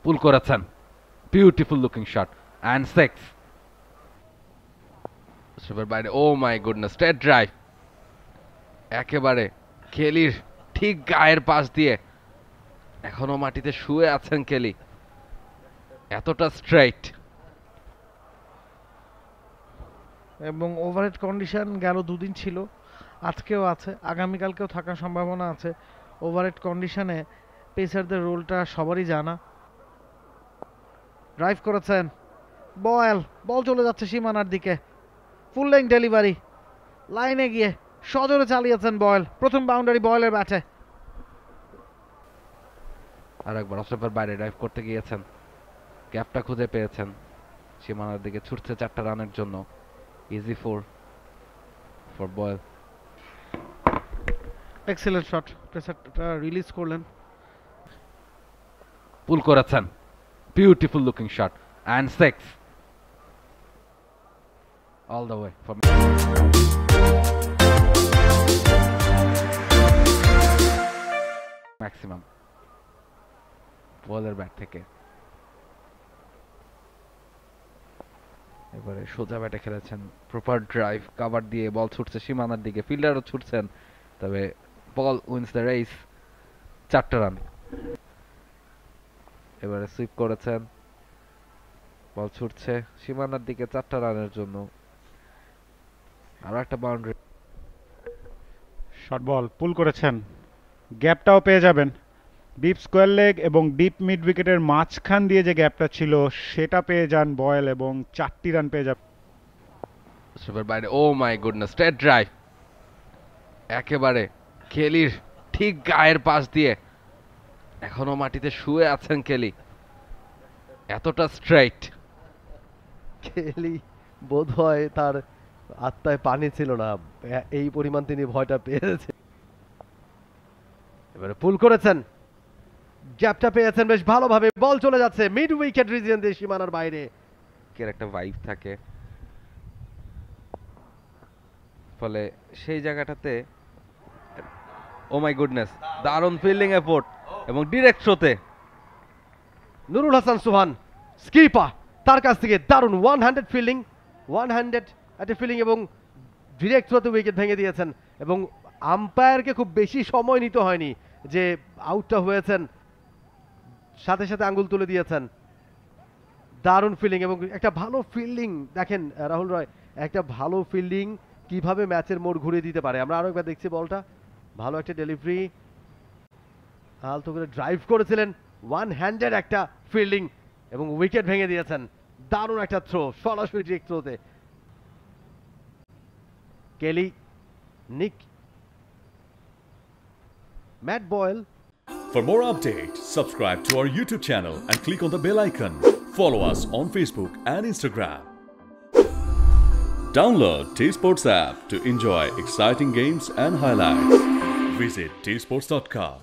পুল করেছেন, beautiful looking shot and six. স্ট্রাইপের বাইরে, oh my goodness, straight drive একেবারে কেলির ঠিক গায়ের পাশ দিয়ে। এখনো মাটিতে শুয়ে আছেন কেলি, এতটা স্ট্রেইট। এবং ওভারহেড কন্ডিশন গেল দুদিন ছিল, আজকেও আছে, আগামীকালকেও থাকার সম্ভাবনা আছে। ওভারহেড কন্ডিশনে পেসারদের রোলটা সবারই জানা। ড্রাইভ করেছেন বল চলে যাচ্ছে সীমানার দিকে, ফুল লেং ডেলিভারি, লাইনে গিয়ে সজোরে চালিয়েছেন বয়েল, প্রথম বাউন্ডারি বয়েলের ব্যাটে। আর একবার অফস্টাম্পের বাইরে ড্রাইভ করতে গিয়েছেন, গ্যাপটা খুঁজে পেয়েছেন, সীমানার দিকে ছুটছে 4টা রানের জন্য। Easy for Boyle. Excellent shot, প্রেসারটা রিলিজ করলেন। পুল করেছেন, beautiful looking shot and six. All the way for maximum বলের ব্যাট থেকে। এবারে সোজা ব্যাটে খেলেছেন, প্রপার ড্রাইভ, কাভার দিয়ে বল ছুটছে সীমানার দিকে, ফিল্ডারও ছুটছেন, তবে বল উইন্স দ্য রেস, 4টা রান। এবারে সুইপ করেছেন, বল ছুটছে সীমানার দিকে 4টা রানের জন্য। আরো একটা বাউন্ডারি, শর্ট বল পুল করেছেন, গ্যাপটাও পেয়ে যাবেন। ডিপ স্কোয়ার লেগ এবং ডিপ মিড উইকেটের মাঝখান দিয়ে যে গ্যাপটা ছিল সেটা পেয়ে যান বয়েল এবং 4টি রান পেয়ে যাবেন। স্ট্রাইপের বাইরে, oh my goodness, straight drive একেবারে কেলির ঠিক গায়ের পাশ দিয়ে। এখনো মাটিতে শুয়ে আছেন কেলি, এতটা স্ট্রেইট। কেলি বোধহয় তার আত্মায় পানি ছিল না, এই পরিমাণ তিনি ভয়টা পেয়েছে। এবারে পুল করেছেন, গ্যাপটা পেয়েছেন বেশ ভালোভাবে, বল চলে যাচ্ছে মিড উইকেট রিজিয়ন দিয়ে সীমানার বাইরে। এর একটা ভাইব থাকে, ফলে সেই জায়গাটাতে ও মাই গুডনেস, দারুণ ফিল্ডিং এফোর্ট এবং ডিরেক্ট থ্রোতে। নুরুল হাসান সুহান স্কিপার, তার কাছ থেকে দারুণ ওয়ান হ্যান্ডেড ফিল্ডিং এবং ডিরেক্ট থ্রোতে উইকেট ভেঙে দিয়েছেন। এবং আম্পায়ারকে খুব বেশি সময় নিতে হয়নি যে আউটটা হয়েছেন, সাথে সাথে আঙ্গুল তুলে দিয়েছেন। দারুণ ফিল্ডিং এবং একটা ভালো ফিল্ডিং, দেখেন রাহুল রয়, একটা ভালো ফিল্ডিং কিভাবে ম্যাচের মোড় ঘুরিয়ে দিতে পারে। আমরা আরো একবার দেখছি বলটা, ভালো একটা ডেলিভারি, আলতো করে ড্রাইভ করেছিলেন, ওয়ান হ্যান্ডেড একটা ফিল্ডিং এবং উইকেট ভেঙে দিয়েছেন। দারুণ একটা থ্রো, সরাসরি ডিরেক্ট থ্রোতে। Kelly, Nick, Matt Boyle. For more updates, subscribe to our YouTube channel and click on the bell icon. Follow us on Facebook and Instagram. Download T-Sports app to enjoy exciting games and highlights. Visit tsports.com.